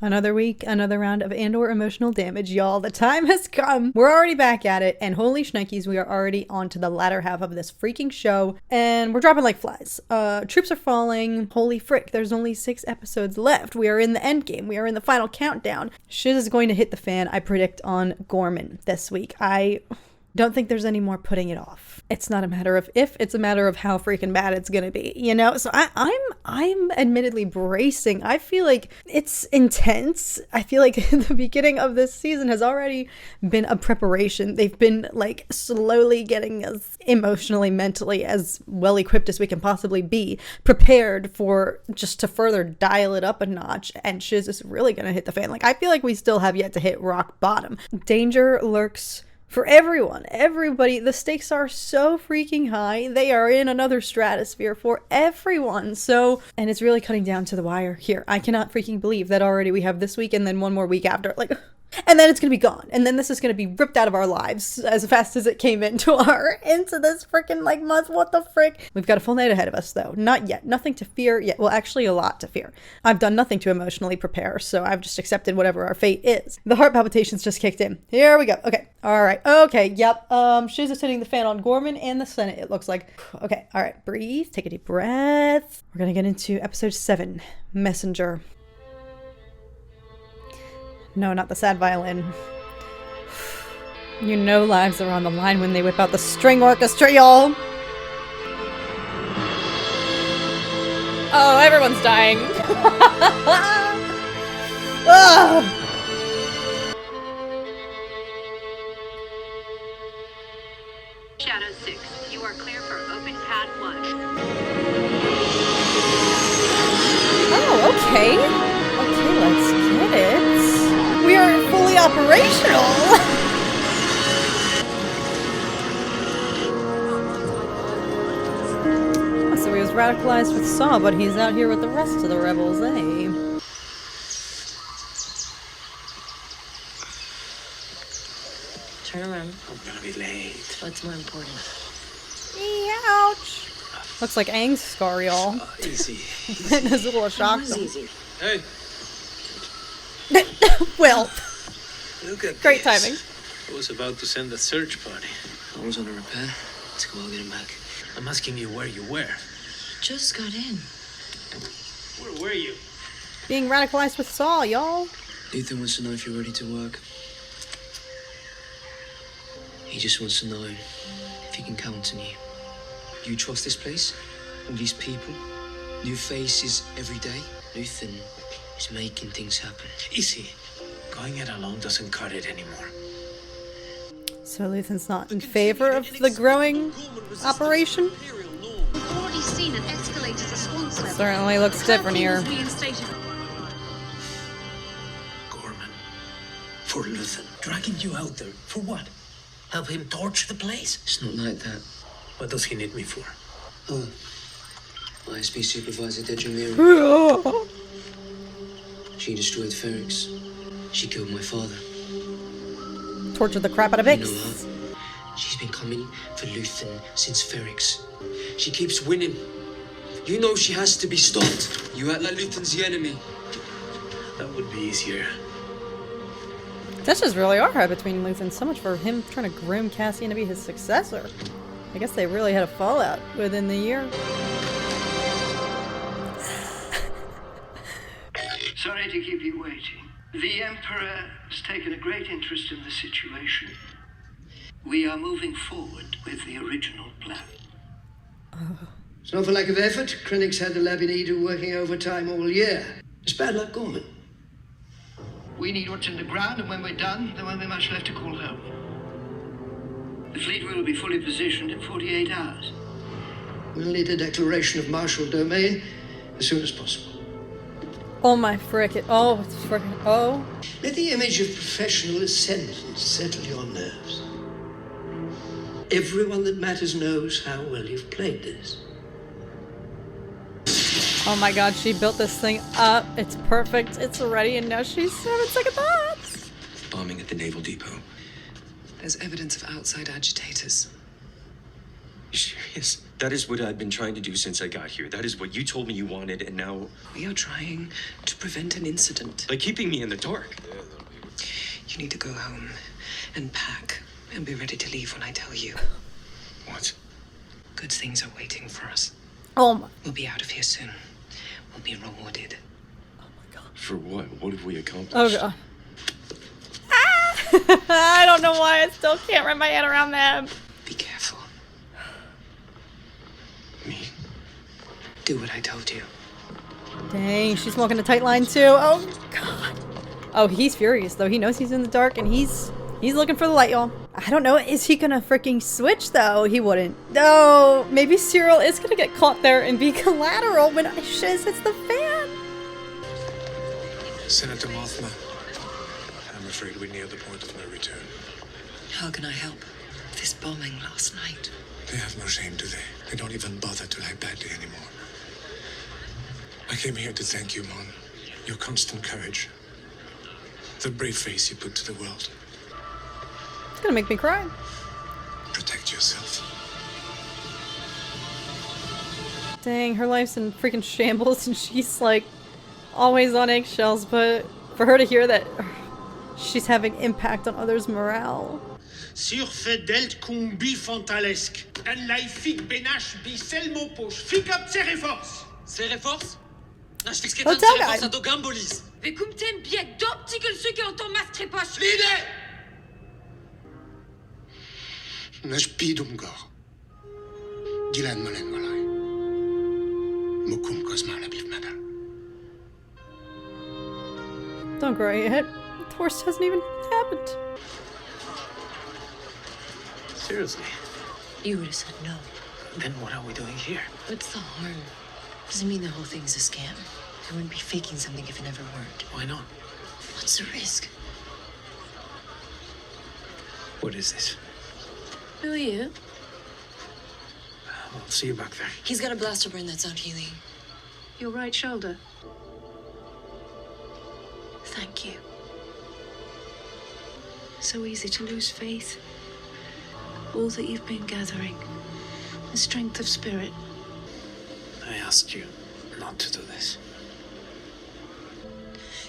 Another week, another round of Andor emotional damage, y'all. The time has come. We're already back at it, and holy shnikes, we are already on to the latter half of this freaking show, and we're dropping like flies. Troops are falling. Holy frick, there's only 6 episodes left. We are in the endgame. We are in the final countdown. Shit is going to hit the fan, I predict, on Gorman this week. I don't think there's any more putting it off. It's not a matter of if, it's a matter of how freaking bad it's gonna be, you know? So I'm admittedly bracing. I feel like it's intense. I feel like the beginning of this season has already been a preparation. They've been like slowly getting us emotionally, mentally as well equipped as we can possibly be, prepared for just to further dial it up a notch, and shiz is really gonna hit the fan. Like, I feel like we still have yet to hit rock bottom. Danger lurks for everyone, everybody. The stakes are so freaking high. They are in another stratosphere for everyone. So, and it's really cutting down to the wire here. I cannot freaking believe that already we have this week and then one more week after. Like, and then it's gonna be gone. And then this is gonna be ripped out of our lives as fast as it came into this freaking like month. What the frick? We've got a full night ahead of us though. Not yet. Nothing to fear yet. Well, actually a lot to fear. I've done nothing to emotionally prepare, so I've just accepted whatever our fate is. The heart palpitations just kicked in. Here we go. Okay. All right. Okay. Yep. Shiz is hitting the fan on Gorman and the Senate, it looks like. Okay. All right. Breathe. Take a deep breath. We're gonna get into episode 7, Messenger. No, not the sad violin. You know lives are on the line when they whip out the string orchestra, y'all. Oh, everyone's dying. Ah! Shadow 6, you are clear for open pad 1. Oh, okay. Okay, let's get it. We are fully operational! So he was radicalized with Saw, but he's out here with the rest of the rebels, eh? Turn around. I'm gonna be late. What's more important? Ouch! Looks like Aang's scar, y'all. Easy. And his little shock. Easy. Hey, Well, look at great this. timing. I was about to send a search party. I was on a repair. Let's go, I'll get him back. I'm asking you where you were. Just got in. Where were you? Being radicalized with Saw, y'all. Ethan wants to know if you're ready to work. He just wants to know if he can count on you. You trust this place? All these people? New faces every day? Ethan is making things happen. Easy. Going it alone doesn't cut it anymore. So Luthen's not in favor of the growing operation? We've already seen an escalated response level. Certainly looks different here. Gorman. For Luthen. Dragging you out there. For what? Help him torch the place? It's not like that. What does he need me for? Oh. ISP Supervisor Dedra. She destroyed Ferrix. She killed my father. Tortured the crap out of You know Ix. her? She's been coming for Luthen since Ferrix. She keeps winning. You know she has to be stopped. You act like Luthen's the enemy. That would be easier. Tensions really are high between Luthen. So much for him trying to groom Cassian to be his successor. I guess they really had a fallout within the year. Sorry to keep you waiting. The Emperor has taken a great interest in the situation. We are moving forward with the original plan. It's not for lack of effort. Krennic's had the lab in Eden working overtime all year. It's bad luck, Gorman. We need what's in the ground, and when we're done, there won't be much left to call home. The fleet will be fully positioned in 48 hours. We'll need a declaration of martial domain as soon as possible. Oh my frick. Oh, it's frickin'. Oh. Let the image of professional ascendance settle your nerves. Everyone that matters knows how well you've played this. Oh my god, she built this thing up. It's perfect. It's ready, and now she's having second thoughts. Bombing at the naval depot. There's evidence of outside agitators. You serious? That is what I've been trying to do since I got here. That is what you told me you wanted, and now... We are trying to prevent an incident. By keeping me in the dark. You need to go home and pack and be ready to leave when I tell you. What? Good things are waiting for us. Oh my. We'll be out of here soon. We'll be rewarded. Oh my god. For what? What have we accomplished? Oh god. Ah! I don't know why I still can't wrap my head around that. Be careful. Me? Do what I told you. Dang, she's walking a tight line too. Oh god. Oh, he's furious though. He knows he's in the dark and he's looking for the light, y'all. I don't know. Is he gonna freaking switch though? He wouldn't. No, maybe Cyril is gonna get caught there and be collateral when Shiz hits the fan. Senator Mothma, I'm afraid we're near the point of no return. How can I help? This bombing last night. They have no shame, do they? They don't even bother to lie badly anymore. I came here to thank you, Mon. Your constant courage. The brave face you put to the world. It's gonna make me cry. Protect yourself. Dang, her life's in freaking shambles and she's like always on eggshells, but for her to hear that she's having impact on others' morale. Surfedelt kumbi fantalesque. En laifik benash bi selmo poche. Fick up Cereforce. Cereforce? Na fix Hotel guy. do gambolis. Ve cum tem bieg d'optical suke on ton mastre poche. Lide! Nash pidum gor. Dilan molen walai. Mukum kozma labiv madal. Don't cry yet. The worst hasn't even happened. Seriously? You would have said no. Then what are we doing here? What's the harm? Doesn't mean the whole thing's a scam. I wouldn't be faking something if it never worked. Why not? What's the risk? What is this? Who are you? I'll see you back there. He's got a blaster burn that's not healing. Your right shoulder. Thank you. So easy to lose faith. All that you've been gathering. The strength of spirit. I asked you not to do this.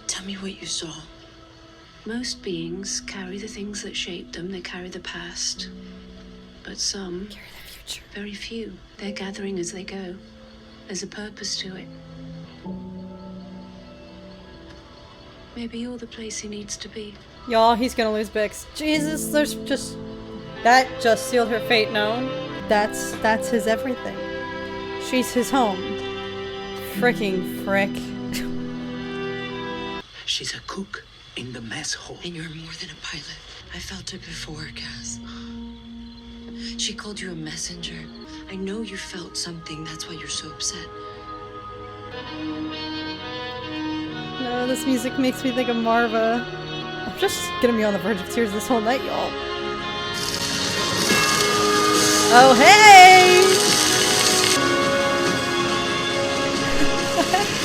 Tell me what you saw. Most beings carry the things that shaped them. They carry the past. But some, Carry the future. very few, they're gathering as they go. There's a purpose to it. Maybe you're the place he needs to be. Y'all, he's gonna lose Bix. Jesus, there's just... That just sealed her fate, no? That's his everything. She's his home. Freaking frick. She's a cook in the mess hall. And you're more than a pilot. I felt it before, Cass. She called you a messenger. I know you felt something. That's why you're so upset. No, this music makes me think of Marva. I'm just gonna be on the verge of tears this whole night, y'all. Oh, hey!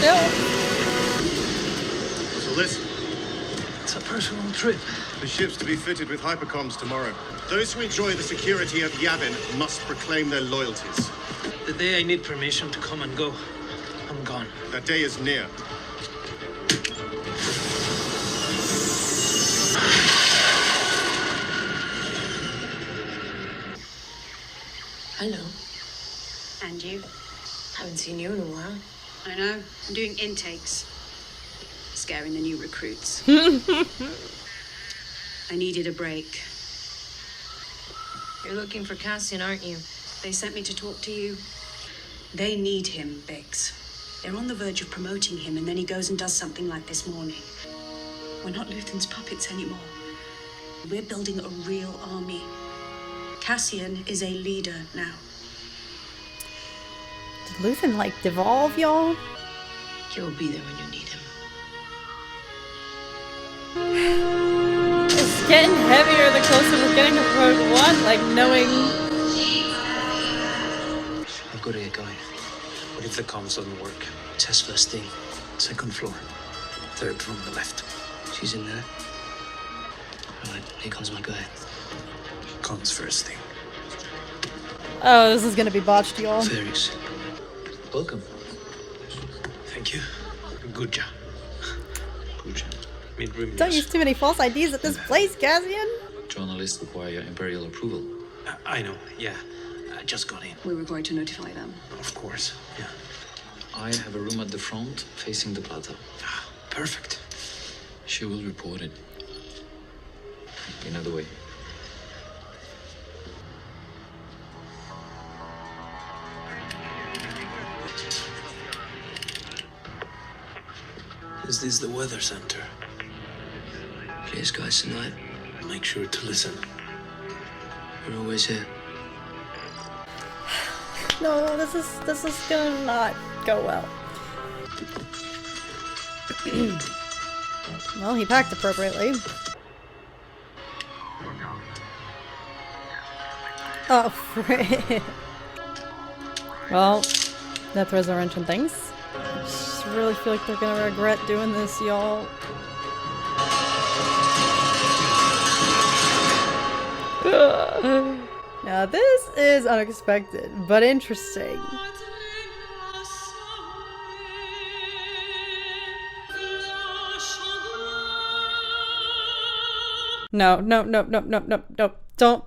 No. So listen. It's a personal trip. The ship's to be fitted with hypercoms tomorrow. Those who enjoy the security of Yavin must proclaim their loyalties. The day I need permission to come and go, I'm gone. That day is near. Hello. And you? Haven't seen you in a while. I know. I'm doing intakes. Scaring the new recruits. I needed a break. You're looking for Cassian, aren't you? They sent me to talk to you. They need him, Biggs. They're on the verge of promoting him, and then he goes and does something like this morning. We're not Luthen's puppets anymore. We're building a real army. Cassian is a leader now. Did Luthen, like, devolve, y'all? He'll be there when you need him. It's getting heavier the closer we're getting to Rogue One, like, knowing... I've got to get going. What if the comms doesn't work? Test first thing. Second floor. Third from the left. She's in there. All right, here comes my guy. Comms first thing. Oh, this is gonna be botched, y'all. Fairies. Welcome. Thank you. Good job. Good job. Don't use too many false IDs at this place, Cassian. Journalists require Imperial approval. I know, yeah. I just got in. We were going to notify them. Of course, yeah. I have a room at the front facing the plateau. Perfect. She will report it. You know the way. Is this the weather center? Clear skies tonight. Make sure to listen. We're always here. No, this is gonna not go well. Well, he packed appropriately. Oh, frick. Well, that throws a wrench in things. I just really feel like they're gonna regret doing this, y'all. Now, this is unexpected, but interesting. No.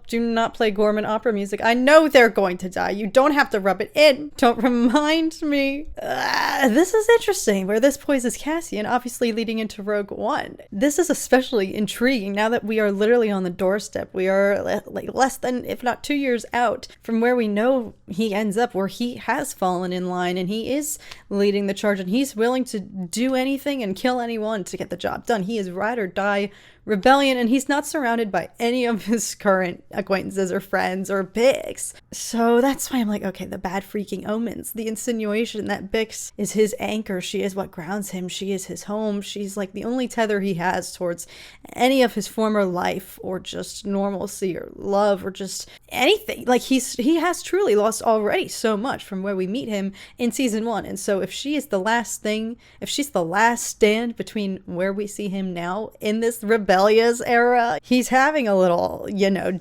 Do not play Gorman opera music. I know they're going to die. You don't have to rub it in. Don't remind me. This is interesting, where this poises Cassian, obviously leading into Rogue One. This is especially intriguing now that we are literally on the doorstep. We are like less than, if not 2 years out from where we know he ends up, where he has fallen in line and he is leading the charge and he's willing to do anything and kill anyone to get the job done. He is ride or die rebellion, and he's not surrounded by any of his current acquaintances or friends or Bix. So that's why I'm like, okay, the bad freaking omens, the insinuation that Bix is his anchor, she is what grounds him, she is his home, she's like the only tether he has towards any of his former life or just normalcy or love or just anything. Like he has truly lost already so much from where we meet him in season 1. And so if she is the last thing, if she's the last stand between where we see him now in this rebellious era, he's having a little,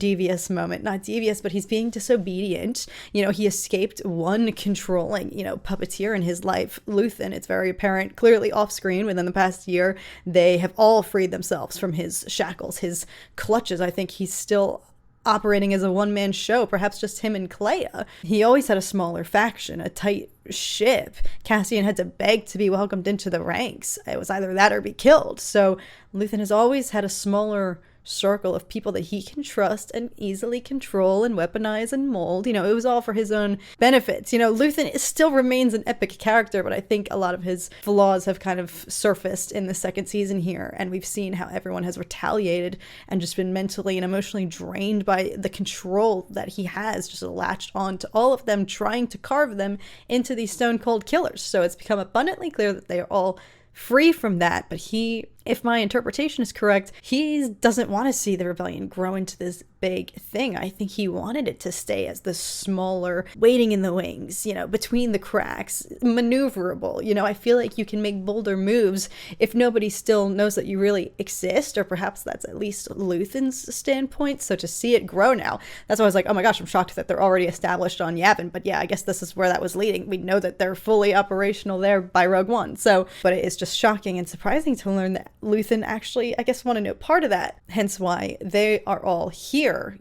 devious moment. Not devious, but he's being disobedient. He escaped one controlling, puppeteer in his life, Luthen. It's very apparent, clearly off screen within the past year. They have all freed themselves from his shackles, his clutches. I think he's still operating as a one-man show, perhaps just him and Clea. He always had a smaller faction, a tight ship. Cassian had to beg to be welcomed into the ranks. It was either that or be killed. So Luthen has always had a smaller circle of people that he can trust and easily control and weaponize and mold. It was all for his own benefits. Luthen still remains an epic character, but I think a lot of his flaws have kind of surfaced in the second season here, and we've seen how everyone has retaliated and just been mentally and emotionally drained by the control that he has just latched on to all of them, trying to carve them into these stone cold killers. So it's become abundantly clear that they are all free from that, but he, if my interpretation is correct, he doesn't want to see the rebellion grow into this big thing. I think he wanted it to stay as the smaller, waiting in the wings, between the cracks, maneuverable. I feel like you can make bolder moves if nobody still knows that you really exist, or perhaps that's at least Luthen's standpoint. So to see it grow now, that's why I was like, oh my gosh, I'm shocked that they're already established on Yavin. But yeah, I guess this is where that was leading. We know that they're fully operational there by Rogue One. So, but it is just shocking and surprising to learn that Luthen actually, I guess, want to know part of that. Hence why they are all here,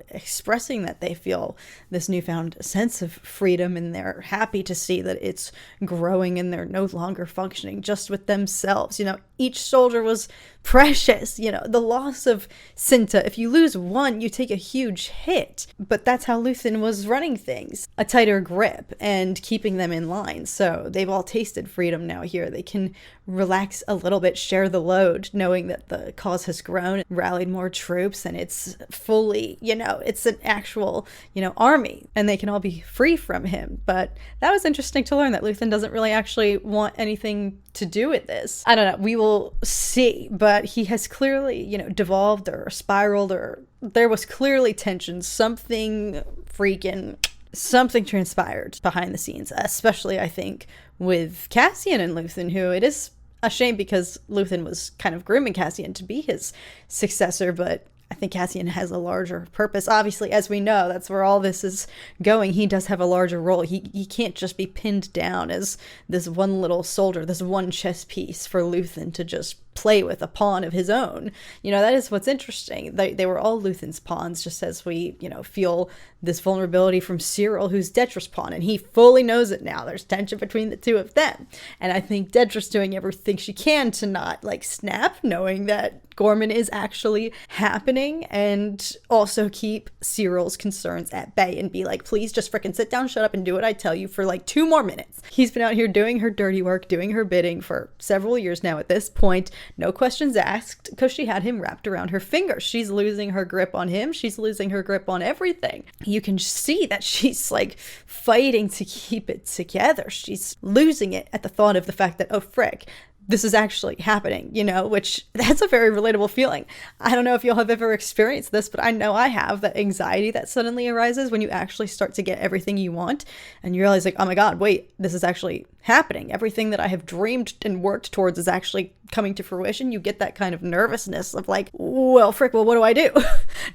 expressing that they feel this newfound sense of freedom, and they're happy to see that it's growing and they're no longer functioning just with themselves. Each soldier was precious. The loss of Cinta, if you lose one, you take a huge hit. But that's how Luthen was running things. A tighter grip and keeping them in line. So they've all tasted freedom now here. They can relax a little bit, share the load, knowing that the cause has grown, rallied more troops, and it's fully, it's an actual, army, and they can all be free from him. But that was interesting to learn that Luthen doesn't really actually want anything to do with this. I don't know. We will see. But he has clearly, devolved or spiraled, or there was clearly tension. Something transpired behind the scenes, especially, I think, with Cassian and Luthen, who it is a shame because Luthen was kind of grooming Cassian to be his successor, but I think Cassian has a larger purpose. Obviously, as we know, that's where all this is going. He does have a larger role. He can't just be pinned down as this one little soldier, this one chess piece for Luthen to just play with, a pawn of his own. That is what's interesting. They were all Luthen's pawns, just as we, feel this vulnerability from Cyril, who's Dedra's pawn, and he fully knows it now. There's tension between the two of them. And I think Dedra's doing everything she can to not, snap, knowing that Gorman is actually happening, and also keep Cyril's concerns at bay and be like, please just frickin' sit down, shut up, and do what I tell you for 2 more minutes. He's been out here doing her dirty work, doing her bidding for several years now at this point. No questions asked, because she had him wrapped around her finger. She's losing her grip on him. She's losing her grip on everything. You can see that she's fighting to keep it together. She's losing it at the thought of the fact that, oh frick, this is actually happening, which that's a very relatable feeling. I don't know if you'll have ever experienced this, but I know I have, that anxiety that suddenly arises when you actually start to get everything you want and you realize oh my God, wait, this is actually happening. Everything that I have dreamed and worked towards is actually coming to fruition. You get that kind of nervousness of well, frick, well, what do I do?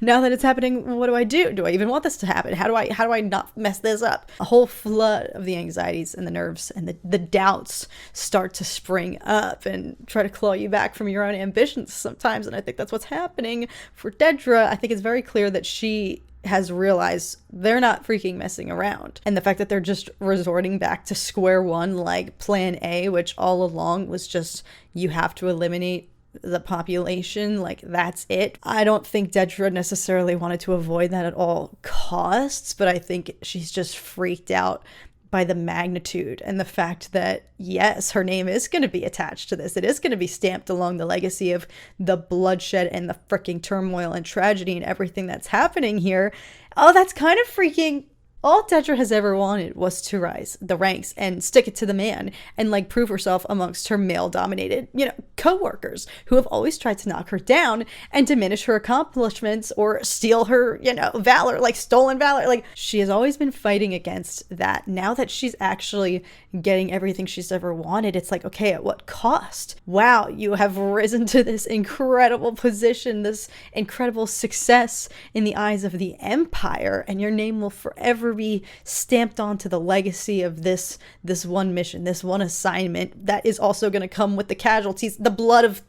Now that it's happening, what do I do? Do I even want this to happen? How do I not mess this up? A whole flood of the anxieties and the nerves and the doubts start to spring up and try to claw you back from your own ambitions sometimes. And I think that's what's happening for Dedra. I think it's very clear that she has realized they're not freaking messing around. And the fact that they're just resorting back to square one, like plan A, which all along was just, you have to eliminate the population, that's it. I don't think Dedra necessarily wanted to avoid that at all costs, but I think she's just freaked out by the magnitude and the fact that, yes, her name is going to be attached to this. It is going to be stamped along the legacy of the bloodshed and the freaking turmoil and tragedy and everything that's happening here. Oh, that's kind of freaking... All Dedra has ever wanted was to rise the ranks and stick it to the man and prove herself amongst her male-dominated, co-workers who have always tried to knock her down and diminish her accomplishments or steal her, valor, stolen valor. She has always been fighting against that. Now that she's actually getting everything she's ever wanted, it's okay, at what cost? Wow, you have risen to this incredible position, this incredible success in the eyes of the Empire, and your name will forever be stamped onto the legacy of this one mission, this one assignment that is also going to come with the casualties, the blood of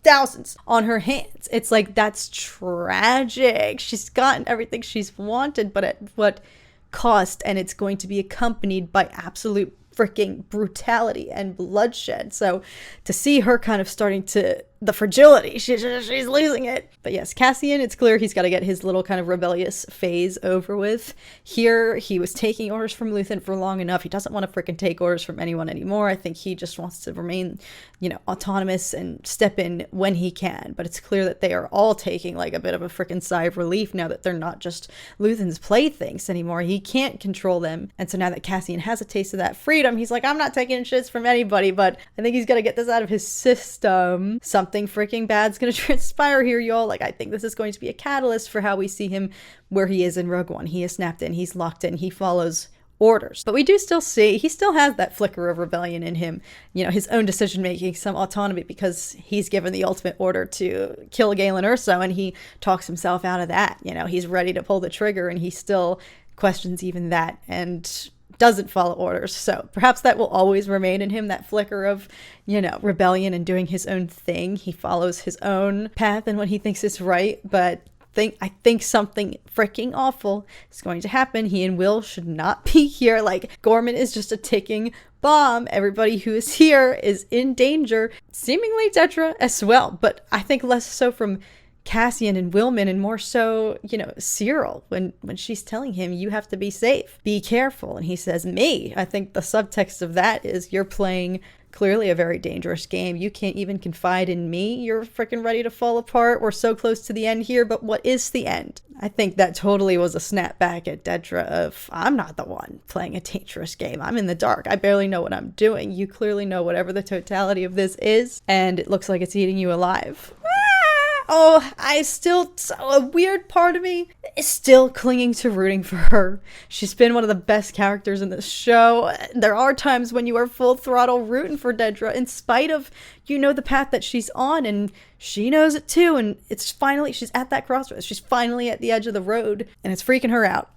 thousands on her hands. It's that's tragic. She's gotten everything she's wanted, but at what cost? And it's going to be accompanied by absolute freaking brutality and bloodshed. So to see her kind of starting to, the fragility, she's losing it. But yes, Cassian, it's clear he's got to get his little kind of rebellious phase over with. Here, he was taking orders from Luthen for long enough. He doesn't want to freaking take orders from anyone anymore. I think he just wants to remain, autonomous and step in when he can. But it's clear that they are all taking a bit of a freaking sigh of relief now that they're not just Luthen's playthings anymore. He can't control them. And so now that Cassian has a taste of that freedom, he's I'm not taking shits from anybody, but I think he's got to get this out of his system. Something freaking bad's going to transpire here, y'all. I think this is going to be a catalyst for how we see him where he is in Rogue One. He is snapped in, he's locked in, he follows orders. But we do still see, he still has that flicker of rebellion in him, his own decision making, some autonomy, because he's given the ultimate order to kill Galen Erso, and he talks himself out of that. He's ready to pull the trigger, and he still questions even that and doesn't follow orders. So perhaps that will always remain in him, that flicker of, rebellion and doing his own thing. He follows his own path and what he thinks is right, but I think something freaking awful is going to happen. He and Will should not be here. Gorman is just a ticking bomb. Everybody who is here is in danger. Seemingly Dedra as well, but I think less so from Cassian and Willman, and more so, Cyril, when she's telling him, you have to be safe, be careful. And he says, me. I think the subtext of that is, you're playing clearly a very dangerous game. You can't even confide in me. You're freaking ready to fall apart. We're so close to the end here, but what is the end? I think that totally was a snap back at Dedra of, I'm not the one playing a dangerous game. I'm in the dark. I barely know what I'm doing. You clearly know whatever the totality of this is, and it looks like it's eating you alive. a weird part of me is still clinging to rooting for her. She's been one of the best characters in this show. There are times when you are full throttle rooting for Dedra in spite of, the path that she's on, and she knows it too, and she's at that crossroads. She's finally at the edge of the road, and it's freaking her out.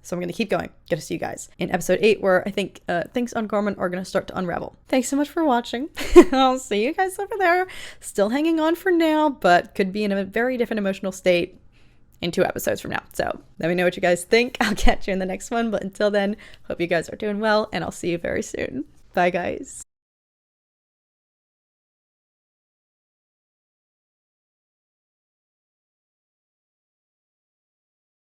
So I'm going to keep going. Get to see you guys in episode 8, where I think things on Gorman are going to start to unravel. Thanks so much for watching. I'll see you guys over there. Still hanging on for now, but could be in a very different emotional state in 2 episodes from now. So let me know what you guys think. I'll catch you in the next one. But until then, hope you guys are doing well, and I'll see you very soon. Bye, guys.